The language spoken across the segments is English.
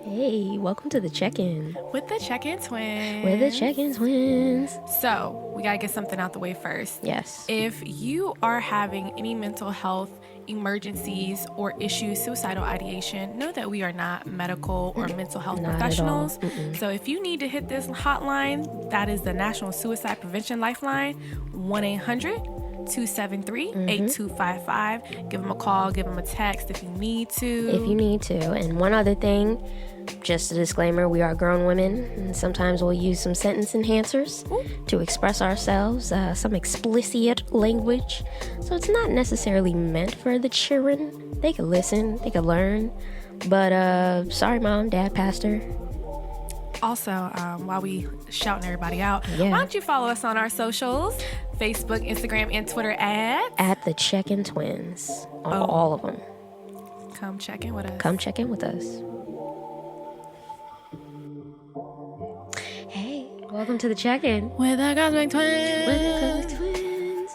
Hey, welcome to the check-in. With the check-in twins. We're the check-in twins. So, we gotta get something out the way first. Yes. If you are having any mental health emergencies or issues, suicidal ideation, know that we are not medical or mental health Not professionals. at all. So if you need to hit this hotline, that is the National Suicide Prevention Lifeline, 1-800-273-8255. Give them a call, give them a text if you need to. If you need to. And one other thing, just a disclaimer, we are grown women, and sometimes we'll use some sentence enhancers to express ourselves, some explicit language. So it's not necessarily meant for the children. They could listen, they could learn. But sorry, mom, dad, pastor. Also, while we shouting everybody out, Yeah. why don't you follow us on our socials? Facebook, Instagram, and Twitter at the Check-in Twins. All of them. Come check in with us. Come check in with us. Hey, welcome to the check-in. With the Cosmic Twins. With the Cosmic Twins.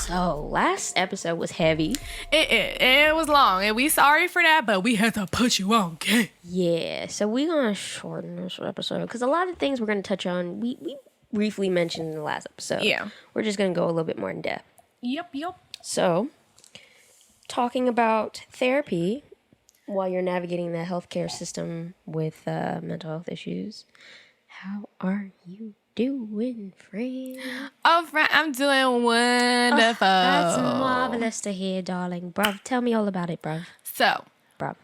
So, last episode was heavy. It was long, and we sorry for that, but we had to put you on game. Yeah, so we're going to shorten this episode because a lot of things we're going to touch on, we briefly mentioned in the last episode. Yeah. We're just going to go a little bit more in depth. Yep. So, talking about therapy while you're navigating the healthcare system with mental health issues. How are you doing, friend? Oh, friend, I'm doing wonderful. That's marvelous to hear, darling. Bruv, tell me all about it, bruv. So, Bruv.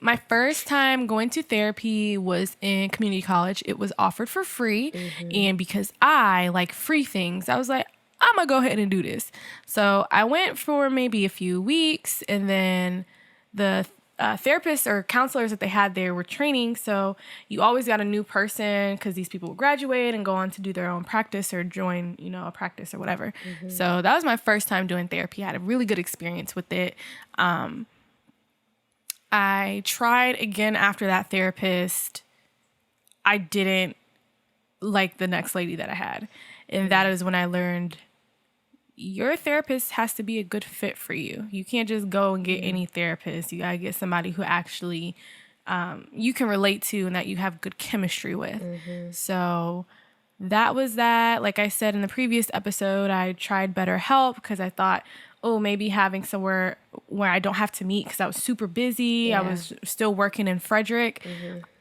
my first time going to therapy was in community college. It was offered for free. And because I like free things, I was like, I'm going to go ahead and do this. So I went for maybe a few weeks, and then the therapists or counselors that they had there were training. So you always got a new person because these people will graduate and go on to do their own practice or join, a practice or whatever. So that was my first time doing therapy. I had a really good experience with it. I tried again after that therapist. I didn't like the next lady that I had. And that is when I learned your therapist has to be a good fit for you. You can't just go and get any therapist. You gotta get somebody who actually you can relate to and that you have good chemistry with. So that was that. Like I said in the previous episode, I tried BetterHelp because I thought, maybe having somewhere where I don't have to meet because I was super busy. Yeah. I was still working in Frederick.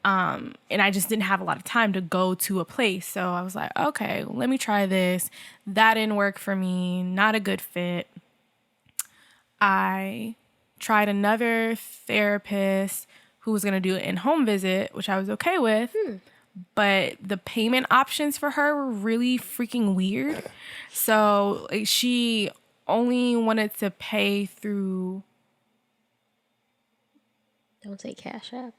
And I just didn't have a lot of time to go to a place. So I was like, okay, let me try this. That didn't work for me. Not a good fit. I tried another therapist who was going to do an in-home visit, which I was okay with. But the payment options for her were really freaking weird. So she only wanted to pay through... Don't say Cash App.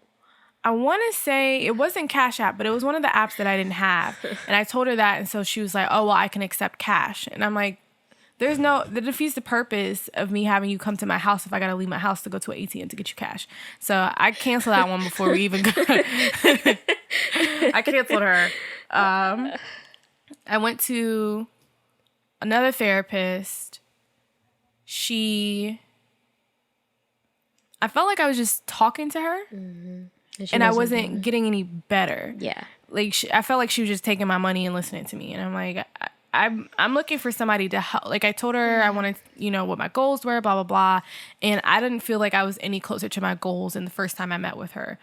I want to say it wasn't Cash App, but it was one of the apps that I didn't have. And I told her that. And so she was like, oh, well, I can accept cash. And I'm like, that defeats the purpose of me having you come to my house if I got to leave my house to go to an ATM to get you cash. So I canceled that one before we even got... I canceled her. I went to another therapist. I felt like I was just talking to her. And I wasn't getting any better. Yeah. Like I felt like she was just taking my money and listening to me. And I'm like, I'm looking for somebody to help. Like I told her I wanted, what my goals were, blah, blah, blah. And I didn't feel like I was any closer to my goals than the first time I met with her.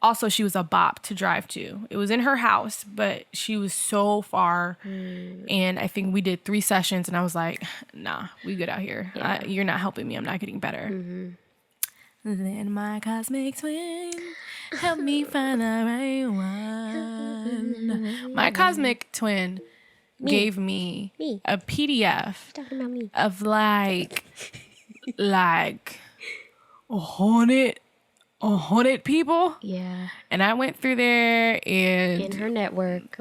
Also, she was a bop to drive to. It was in her house, but she was so far. And I think we did 3 sessions and I was like, nah, we good out here. Yeah. You're not helping me. I'm not getting better. Then my cosmic twin help me find the right one. My cosmic twin gave me a PDF Talking about me. of like a hundred people. Yeah. And I went through there and In her network,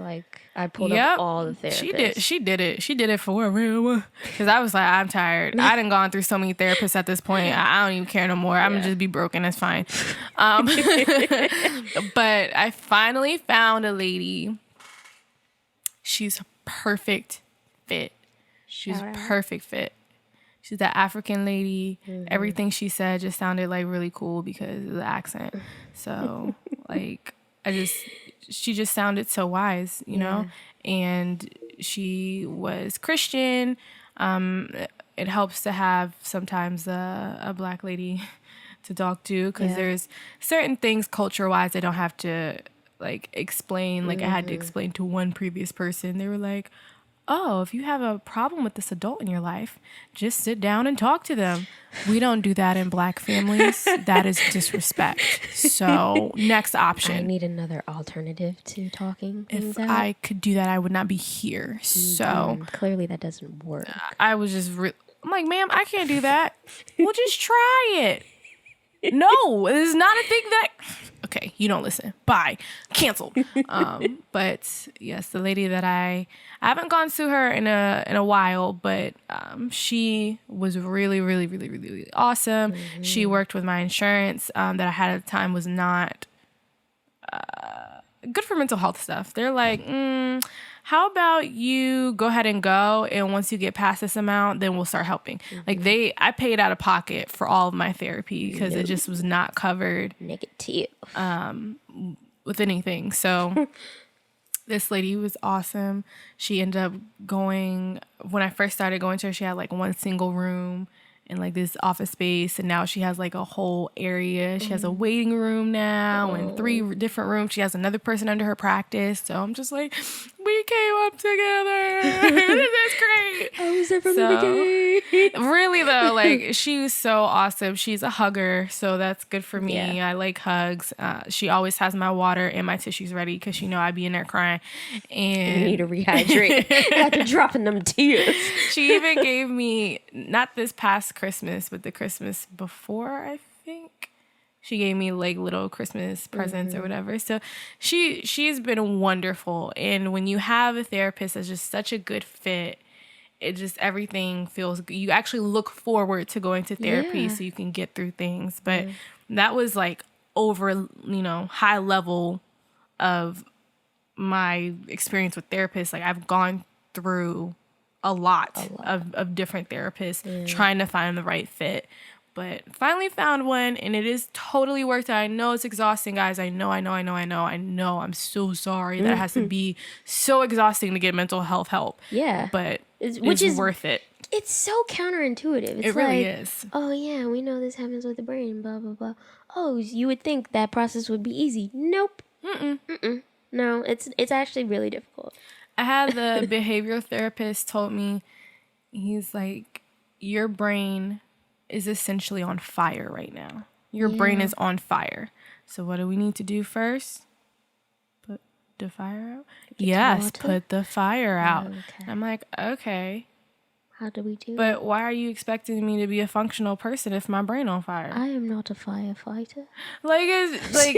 I pulled up all the therapists. She did it for real. Because I was like, I'm tired. I done gone through so many therapists at this point. I don't even care no more. I'm gonna just be broken. That's fine. But I finally found a lady. She's a perfect fit. She's a perfect fit. She's that African lady. Everything she said just sounded like really cool because of the accent. So like she just sounded so wise, you know? And she was Christian. It helps to have sometimes a black lady to talk to because there's certain things culture-wise I don't have to like explain. Like I had to explain to one previous person. They were like, oh, if you have a problem with this adult in your life, just sit down and talk to them. We don't do that in black families. That is disrespect. So next option. I need another alternative to talking. If I could do that, I would not be here. So clearly that doesn't work. I was just, I'm like, ma'am, I can't do that. Well, just try it. No, this is not a thing that. Okay, you don't listen. Bye. Canceled. But yes, the lady that I haven't gone to her in a while, but she was really, really, really, really, really awesome. She worked with my insurance that I had at the time was not good for mental health stuff. They're like, how about you go ahead and go, and once you get past this amount, then we'll start helping. Like I paid out of pocket for all of my therapy because it just was not covered Negative. with anything. So this lady was awesome. She ended up going, when I first started going to her, she had like one single room and like this office space, and now she has like a whole area. She has a waiting room now and 3 different rooms. She has another person under her practice. So I'm just like, we came up together. This is great. I was there from the beginning. Really though, like she was so awesome. She's a hugger, so that's good for me. Yeah. I like hugs. She always has my water and my tissues ready because she know I'd be in there crying. And You need to rehydrate after dropping them tears. she even gave me, not this past Christmas, but the Christmas before, I think. She gave me like little Christmas presents or whatever. So she's been wonderful. And when you have a therapist that's just such a good fit, it just, everything feels good. You actually look forward to going to therapy so you can get through things. But that was like over, high level of my experience with therapists. Like I've gone through a lot. Of different therapists trying to find the right fit. But finally found one, and it is totally worked out. I know it's exhausting, guys. I know. I'm so sorry that it has to be so exhausting to get mental health help. Yeah. But Which it's is worth it. It's so counterintuitive. It's It really like, is. oh yeah, we know this happens with the brain, blah, blah, blah. Oh, you would think that process would be easy. Nope. No, it's actually really difficult. I had the behavioral therapist told me, he's like, your brain is essentially on fire right now. Your brain is on fire. So what do we need to do first? Put the fire out? Yes, put the fire out. Okay. I'm like, okay. How do we do that? But why are you expecting me to be a functional person if my brain on fire? I am not a firefighter. Like, it's like,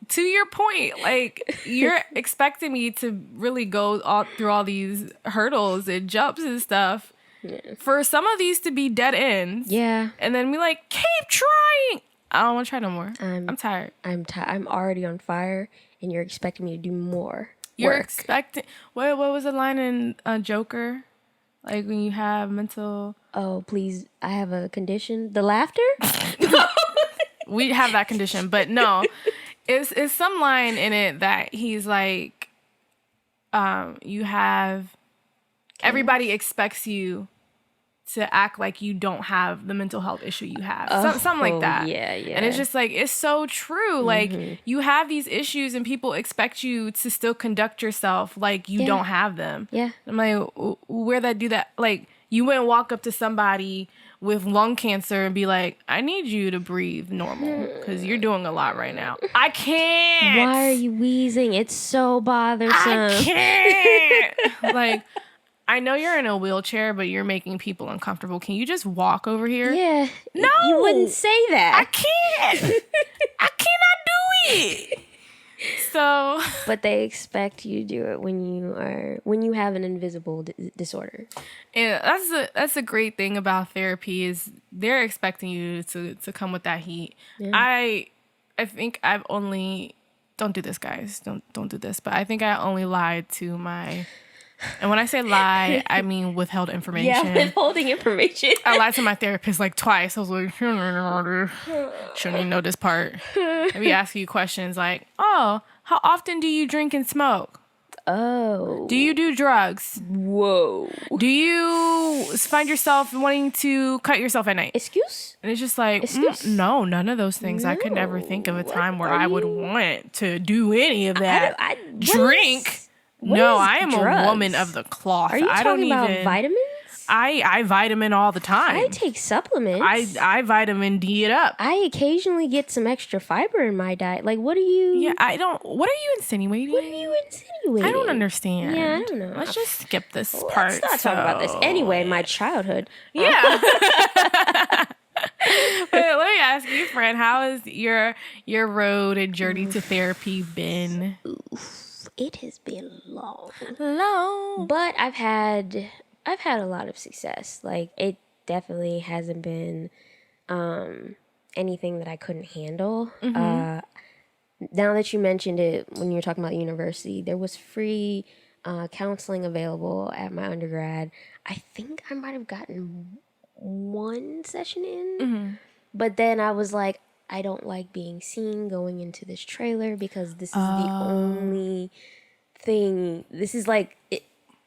to your point, like you're expecting me to really go through all these hurdles and jumps and stuff for some of these to be dead ends. Yeah. And then be like, keep trying. I don't want to try no more. I'm tired. I'm already on fire, and you're expecting me to do more. You're work. expecting. What was the line in Joker? Like when you have mental. Oh, please! I have a condition. The laughter. We have that condition, but no, it's some line in it that he's like, you have. Everybody expects you to act like you don't have the mental health issue you have. Something like that. Yeah. And it's just like, it's so true. Like, you have these issues and people expect you to still conduct yourself like you don't have them. Yeah. I'm like, where'd that do that? Like, you wouldn't walk up to somebody with lung cancer and be like, I need you to breathe normal because you're doing a lot right now. I can't. Why are you wheezing? It's so bothersome. I can't. Like, I know you're in a wheelchair, but you're making people uncomfortable. Can you just walk over here? Yeah. No. You wouldn't say I that. can't. I cannot do it. So. But they expect you to do it when you have an invisible disorder. And that's a great thing about therapy is they're expecting you to come with that heat. Yeah. I think I've only don't do this, guys. Don't do this. But I think I only lied to my, and when I say lie, I mean withheld information. Yeah, withholding information. I lied to my therapist like twice. I was like, shouldn't even know this part. I'd be asking you questions like, oh, how often do you drink and smoke? Oh. Do you do drugs? Whoa. Do you find yourself wanting to cut yourself at night? Excuse? And it's just like, no, none of those things. I could never think of a time where I would want to do any of that. Drink? No, I am a woman of the cloth. Are you talking about vitamins? I vitamin all the time. I take supplements. I vitamin D it up. I occasionally get some extra fiber in my diet. Like, what are you... Yeah, I don't... What are you insinuating? What are you insinuating? I don't understand. Yeah, I don't know. Let's just skip this part. Let's not talk about this. Anyway, my childhood. Yeah. But let me ask you, friend, how has your road and journey to therapy been? It has been long. But I've had a lot of success. Like, it definitely hasn't been anything that I couldn't handle. Now that you mentioned it, when you were talking about university, there was free counseling available at my undergrad. I think I might have gotten one session in, but then I was like, I don't like being seen going into this trailer because this is the only thing. This is like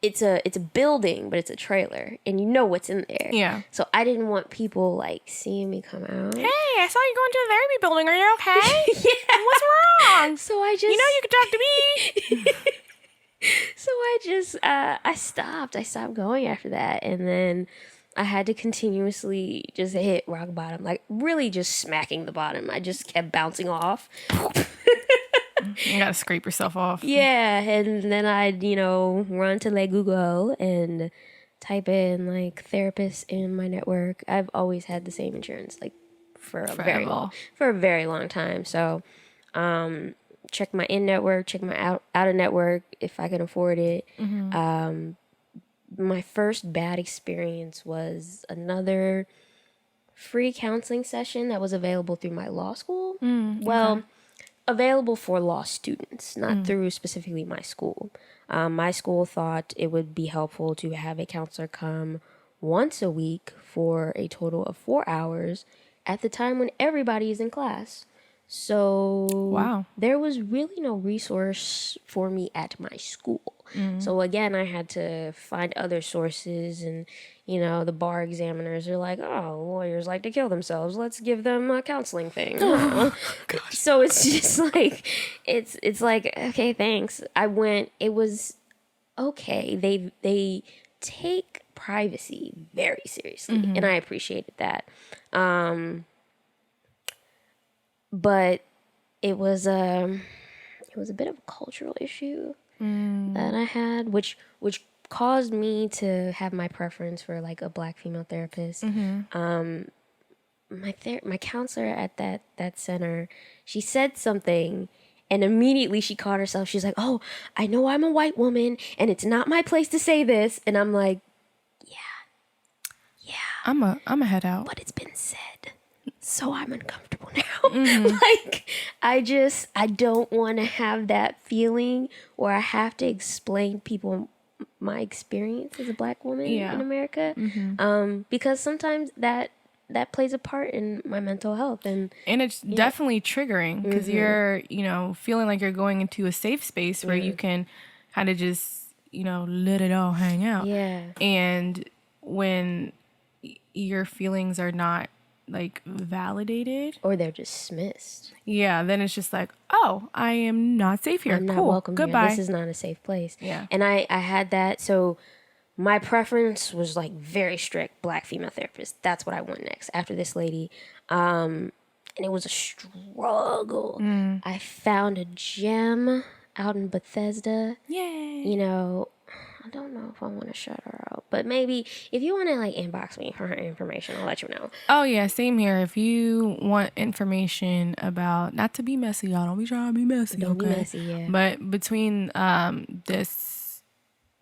it's a building, but it's a trailer, and you know what's in there. Yeah. So I didn't want people like seeing me come out. Hey, I saw you going to the therapy building. Are you okay? Yeah. What's wrong? So I just, you know, you could talk to me. So I just I stopped going after that, and then I had to continuously just hit rock bottom, like really just smacking the bottom. I just kept bouncing off. You gotta scrape yourself off. Yeah, and then I'd, run to like Google and type in like therapist in my network. I've always had the same insurance, like for a very long time. So check my in network, check my out of network if I can afford it. My first bad experience was another free counseling session that was available through my law school. Available for law students, not through specifically my school. My school thought it would be helpful to have a counselor come once a week for a total of 4 hours at the time when everybody is in class. So there was really no resource for me at my school. So again, I had to find other sources, and the bar examiners are like, oh, lawyers like to kill themselves. Let's give them a counseling thing. So it's just like, it's like, okay, thanks. I went, it was okay. They take privacy very seriously, and I appreciated that. But it was a bit of a cultural issue that I had, which caused me to have my preference for like a black female therapist. My counselor at that center, she said something, and immediately she caught herself. She's like, "Oh, I know I'm a white woman, and it's not my place to say this." And I'm like, "Yeah, I'm a head out." But it's been said. So I'm uncomfortable now. Like, I don't want to have that feeling where I have to explain people my experience as a black woman in America. Because sometimes that plays a part in my mental health. And it's definitely triggering because you're, feeling like you're going into a safe space where you can kind of just, let it all hang out. Yeah. And when your feelings are not like validated or they're dismissed, then it's just like, oh, I am not safe here. I'm not cool. welcome Goodbye. here. This is not a safe place. Yeah. And I had that. So my preference was like very strict black female therapist. That's what I want next after this lady. And it was a struggle. I found a gem out in Bethesda. Yay. I don't know if I want to shout her out, but maybe if you want to like inbox me for her information, I'll let you know. Oh yeah, same here. If you want information about, not to be messy, y'all don't be trying to be messy. Don't be messy, yeah. But between this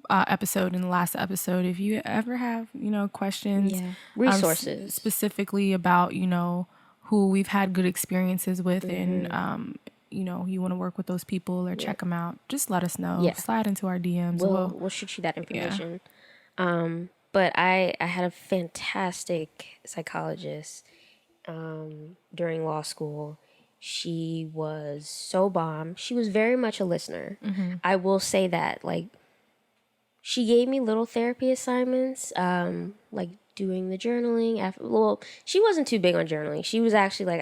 episode and the last episode, if you ever have questions, resources specifically about who we've had good experiences with in you want to work with those people or check them out, just let us know. Yeah. Slide into our DMs. We'll shoot you that information. But I had a fantastic psychologist during law school. She was so bomb. She was very much a listener. I will say that. Like, she gave me little therapy assignments, like doing the journaling. Well, she wasn't too big on journaling. She was actually like,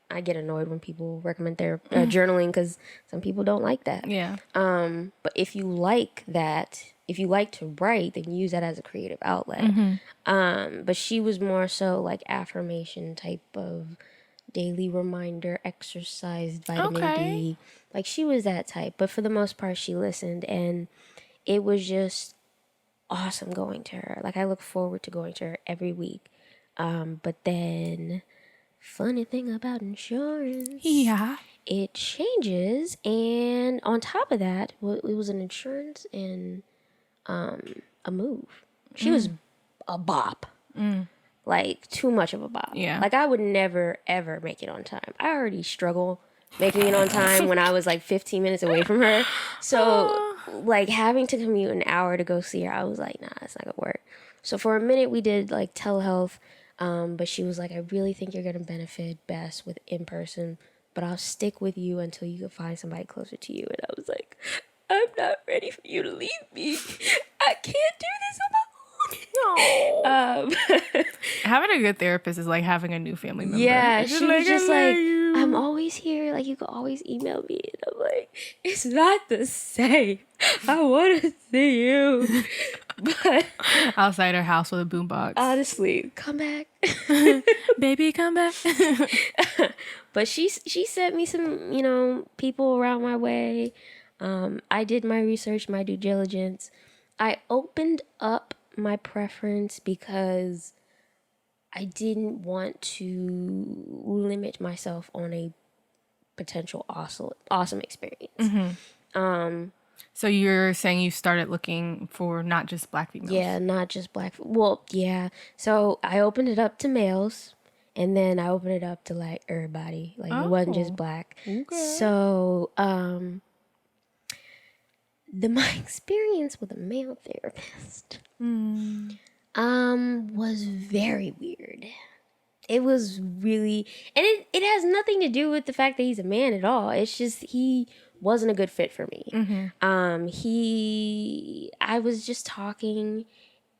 I get annoyed when people recommend their journaling because some people don't like that. Yeah. But if you like that, if you like to write, then use that as a creative outlet. But she was more so like affirmation type of daily reminder, exercise, vitamin D. Like, she was that type. But for the most part, she listened, and it was just awesome going to her. Like, I look forward to going to her every week. But then, funny thing about insurance. Yeah. It changes, and on top of that, it was an insurance and a move. She was a bop. Like, too much of a bop. Yeah. Like, I would never, ever make it on time. I already struggle making it on time when I was, like, 15 minutes away from her. So, like, having to commute an hour to go see her, I was like, nah, it's not going to work. So, for a minute, we did, like, telehealth. But she was like, I really think you're going to benefit best with in-person, but I'll stick with you until you can find somebody closer to you. And I was like, I'm not ready for you to leave me. I can't do this on my own. No. Having a good therapist is like having a new family member. Yeah, It's she was just I love like, you. I'm always here. Like, you can always email me. And I'm like, it's not the same. I want to see you. But outside her house with a boombox. honestly, come back. Baby, come back. But she sent me some, people around my way. I did my research, my due diligence. I opened up my preference because I didn't want to limit myself on a potential awesome experience. So you're saying you started looking for not just Black females? Yeah, not just Black. Well, yeah. So I opened it up to males, and then I opened it up to like everybody. Like, it wasn't just Black. Okay. So, my experience with a male therapist, was very weird. It was really, and it has nothing to do with the fact that he's a man at all. It's just he wasn't a good fit for me. I was just talking,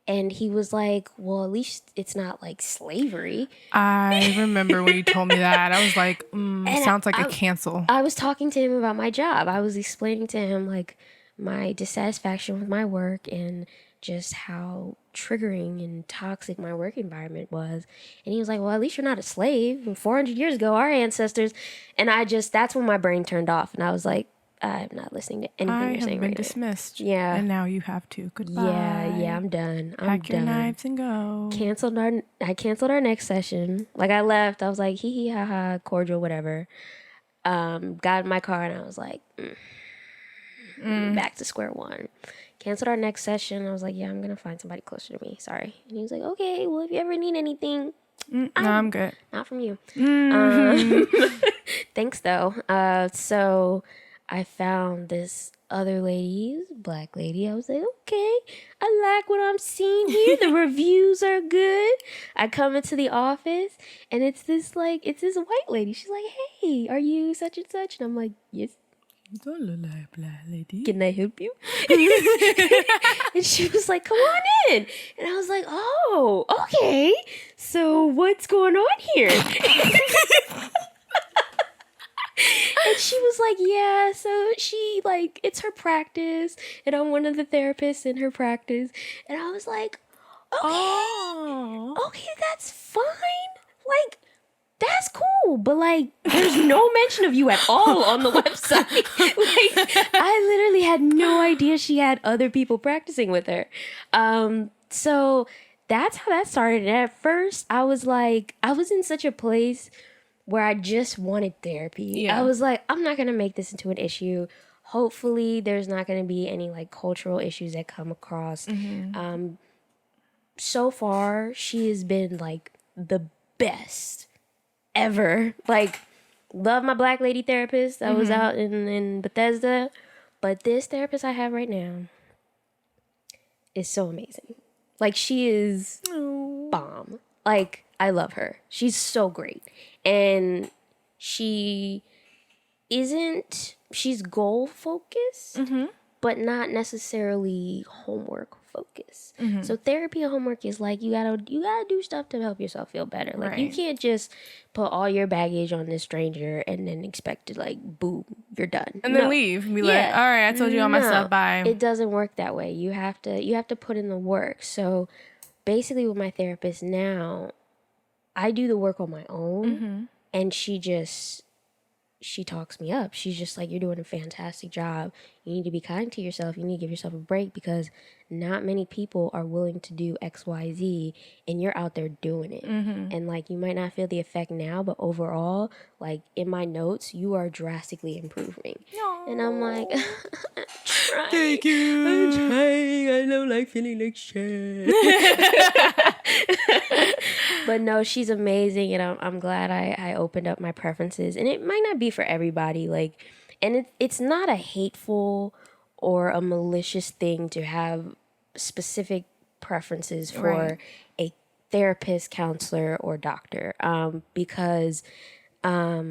and he was like, well, at least it's not like slavery. I remember when you told me that. I was like, sounds like a cancel. I was talking to him about my job. I was explaining to him like my dissatisfaction with my work and just how triggering and toxic my work environment was. And he was like, well, at least you're not a slave. 400 years ago, our ancestors. And that's when my brain turned off. And I was like, I'm not listening to anything you're saying I have been right dismissed. Yeah. And now you have to. Goodbye. now. Yeah, I'm done. Pack your knives and go. I canceled our next session. Like, I left. I was like, hee hee ha ha, cordial, whatever. Got in my car and I was like, back to square one. Canceled our next session. I was like, yeah, I'm going to find somebody closer to me. Sorry. And he was like, okay, well, if you ever need anything, No, I'm good. not from you. Thanks, though. So I found this other lady, Black lady. I was like, okay, I like what I'm seeing here. The reviews are good. I come into the office, and it's this white lady. She's like, hey, are you such and such? And I'm like, yes. You don't look like a Black lady. Can I help you? And she was like, come on in. And I was like, oh, okay. So what's going on here? And she was like, yeah, so she, like, it's her practice, and I'm one of the therapists in her practice. And I was like, okay, that's fine. Like, that's cool. But, like, there's no mention of you at all on the website. Like, I literally had no idea she had other people practicing with her. So that's how that started. And at first, I was like, I was in such a place where I just wanted therapy. Yeah. I was like, I'm not going to make this into an issue. Hopefully there's not going to be any like cultural issues that come across. So far, she has been like the best ever. Like, Love my black lady therapist that was out in Bethesda. But this therapist I have right now is so amazing. Like, she is bomb. Like, I love her. She's so great. And she's goal focused, but not necessarily homework focused. So therapy and homework is like, you gotta do stuff to help yourself feel better. Like, you can't just put all your baggage on this stranger and then expect to, like, boom, you're done. And then leave and be like, all right, I told you all my stuff, bye. It doesn't work that way. You have to put in the work. So basically with my therapist now, I do the work on my own, and she talks me up. She's just like, you're doing a fantastic job. You need to be kind to yourself. You need to give yourself a break because not many people are willing to do X, Y, Z, and you're out there doing it. And, like, you might not feel the effect now, but overall, like, in my notes, you are drastically improving. Aww. And I'm like, I'm trying. Thank you. I'm trying. I don't like feeling like shit. But no, she's amazing, and I'm glad I opened up my preferences. And it might not be for everybody, like, and it's not a hateful or a malicious thing to have specific preferences for a therapist, counselor, or doctor, because at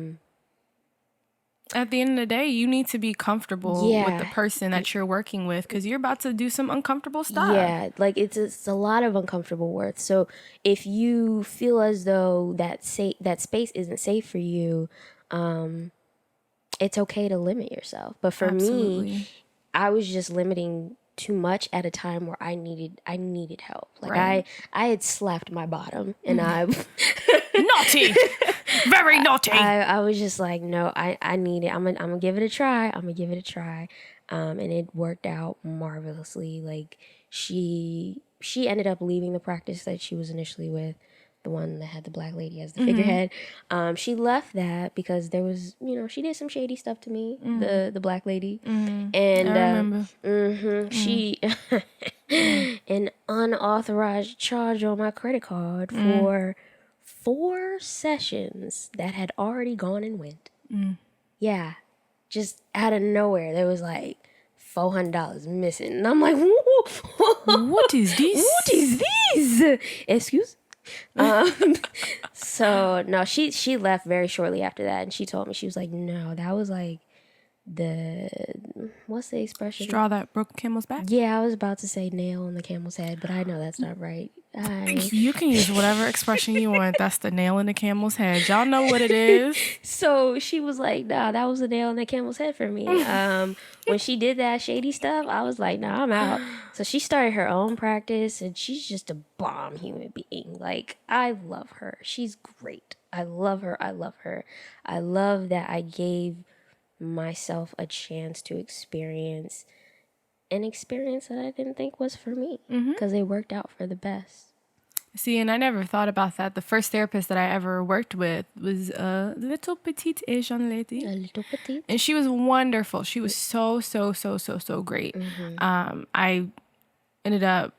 the end of the day, you need to be comfortable with the person that you're working with because you're about to do some uncomfortable stuff. Yeah, like it's a lot of uncomfortable work. So if you feel as though that space isn't safe for you, it's okay to limit yourself. But for me, I was just limiting too much at a time where I needed help. Like I had slapped my bottom and I naughty. Very naughty. I was just like, no, I need it. I'm gonna give it a try. And it worked out marvelously. Like, she ended up leaving the practice that she was initially with, the one that had the black lady as the figurehead. She left that because there was, she did some shady stuff to me, the black lady. And I remember. She an unauthorized charge on my credit card for 4 sessions that had already gone and went. Yeah. Just out of nowhere, there was like $400 missing. And I'm like, what is this? What is this? Excuse? So no, she left very shortly after that, and she told me, she was like, no, that was like what's the expression? Straw that broke camel's back? Yeah, I was about to say nail on the camel's head, but I know that's not right. You can use whatever expression you want. That's the nail in the camel's head. Y'all know what it is. So she was like, nah, that was the nail in the camel's head for me. When she did that shady stuff, I was like, nah, I'm out. So she started her own practice, and she's just a bomb human being. Like, I love her. She's great. I love her. I love that I gave myself a chance to experience an experience that I didn't think was for me, because it worked out for the best. See, and I never thought about that. The first therapist that I ever worked with was a little petite Asian lady. A little petite. And she was wonderful. She was so great. I ended up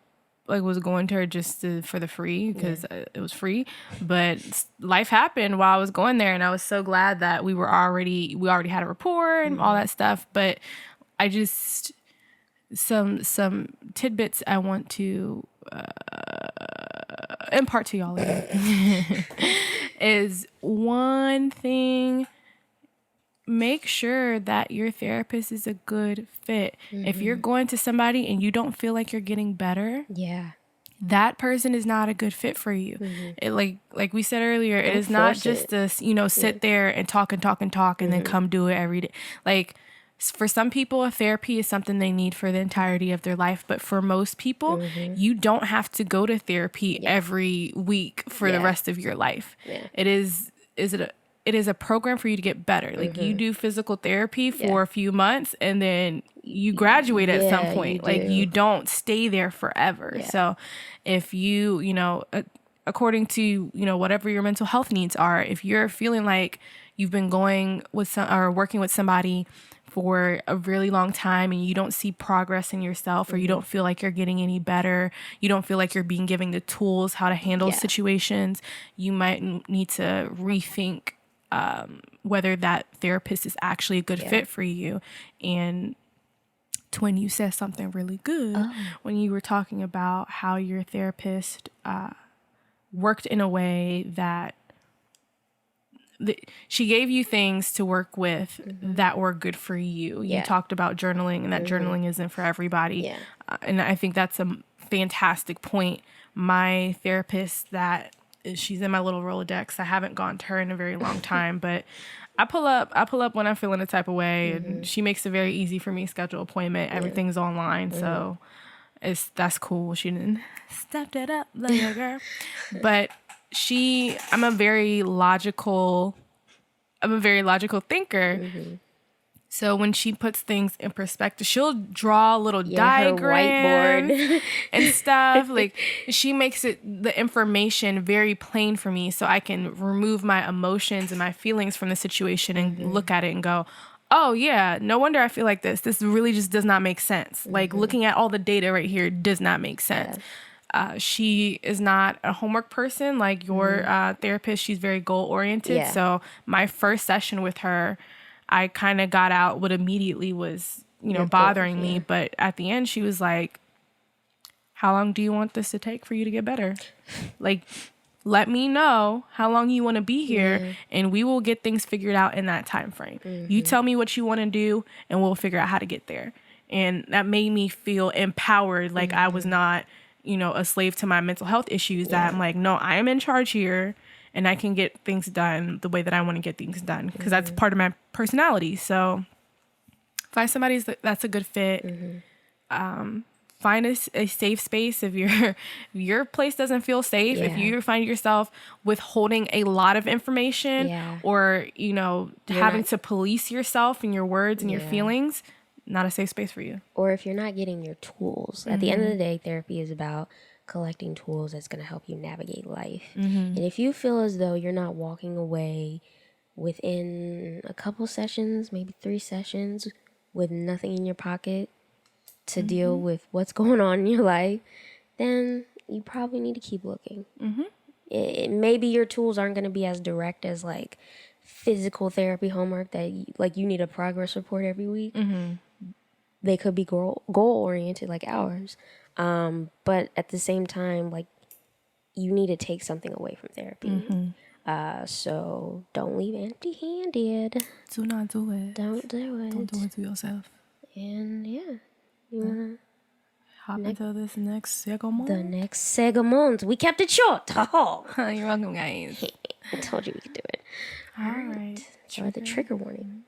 was going to her just for the free because it was free. But life happened while I was going there, and I was so glad that we already had a rapport and all that stuff. But I just some tidbits I want to impart to y'all again is one thing. Make sure that your therapist is a good fit. If you're going to somebody and you don't feel like you're getting better, that person is not a good fit for you. It, like we said earlier, it is not just to sit there and talk and then come do it every day. Like, for some people, therapy is something they need for the entirety of their life. But for most people, you don't have to go to therapy every week for the rest of your life. It is a program for you to get better. Like, you do physical therapy for a few months and then you graduate at some point. You don't stay there forever. So if you according to, whatever your mental health needs are, if you're feeling like you've been going with or working with somebody for a really long time and you don't see progress in yourself, or you don't feel like you're getting any better, you don't feel like you're being given the tools how to handle situations, you might need to rethink whether that therapist is actually a good fit for you. And Twin, you said something really good when you were talking about how your therapist worked in a way that she gave you things to work with that were good for you. You talked about journaling, and that journaling isn't for everybody. Yeah. And I think that's a fantastic point. My therapist, she's in my little Rolodex. I haven't gone to her in a very long time, but I pull up when I'm feeling a type of way, and she makes it very easy for me to schedule an appointment. Everything's online, so that's cool. She didn't step it up, little girl. But I'm a very logical thinker. So when she puts things in perspective, she'll draw little diagrams and stuff. Like, she makes the information very plain for me, so I can remove my emotions and my feelings from the situation and look at it and go, oh yeah, no wonder I feel like this. This really just does not make sense. Like, looking at all the data right here does not make sense. She is not a homework person like your therapist. She's very goal oriented. So my first session with her, I kind of got out what immediately was, bothering me. But at the end, she was like, how long do you want this to take for you to get better? Like, let me know how long you want to be here, and we will get things figured out in that time frame. You tell me what you want to do, and we'll figure out how to get there. And that made me feel empowered, like I was not, a slave to my mental health issues, that I'm like, no, I am in charge here, and I can get things done the way that I want to get things done, because that's part of my personality. So find somebody that's a good fit. Find a safe space if your place doesn't feel safe. If you find yourself withholding a lot of information, or having to police yourself and your words and your feelings, not a safe space for you. Or if you're not getting your tools. At the end of the day, therapy is about collecting tools that's going to help you navigate life. And if you feel as though you're not walking away within a couple sessions, maybe 3 sessions, with nothing in your pocket to deal with what's going on in your life, then you probably need to keep looking. Maybe your tools aren't going to be as direct as like physical therapy homework that you need a progress report every week. They could be goal oriented like ours. But at the same time, like, you need to take something away from therapy. So don't leave empty handed. Do not do it. Don't do it. Don't do it to yourself. And you wanna hop into this next segment? The next segment. We kept it short. You're welcome, guys. I told you we could do it. All right. Or the trigger warning.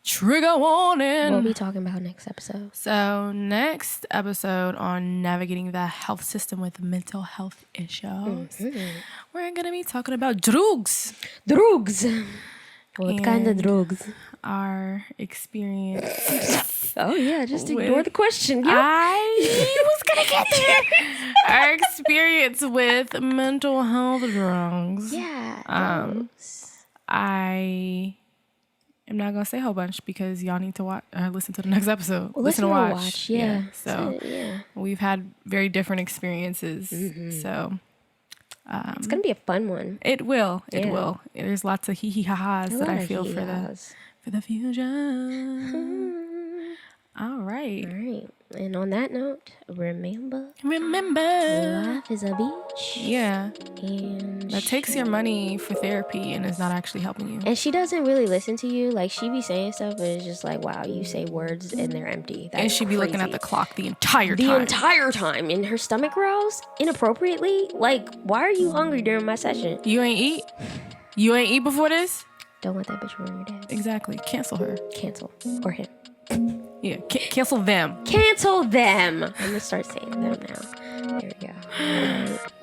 Trigger warning. What are we talking about next episode? So next episode on navigating the health system with mental health issues, we're going to be talking about drugs. Drugs. What kind of drugs? Our experience. Oh, yeah. Just ignore the question. Yep. I was going to get there. Our experience with mental health drugs. Yeah. I'm not going to say a whole bunch because y'all need to watch or listen to the next episode. Listen to watch. Yeah. So we've had very different experiences. So it's going to be a fun one. It will. It will. There's lots of hee-hee-ha-has that I feel for the future. All right. And on that note, remember, life is a beach. Yeah. And that takes your money for therapy and is not actually helping you. And she doesn't really listen to you. Like, she be saying stuff, but it's just like, wow, you say words and they're empty. That's and she be looking at the clock the entire time. And her stomach growls inappropriately. Like, why are you hungry during my session? You ain't eat? You ain't eat before this? Don't let that bitch ruin your day. Exactly. Cancel her. Cancel. Or him. Yeah, cancel them. Cancel them. I'm going to start saying them now. There we go.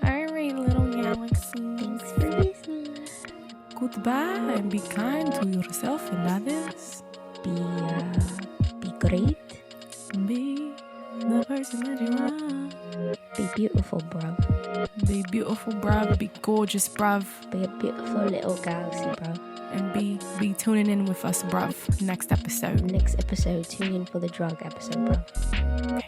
All right, little galaxy. Thanks for listening. Goodbye, and be kind to yourself and others. Be great. Be the person that you are. Be beautiful, bruv. Be beautiful, bruv. Be gorgeous, bruv. Be a beautiful little galaxy, bruv. And be tuning in with us, bruv. Next episode. Tune in for the drug episode, bruv. Okay.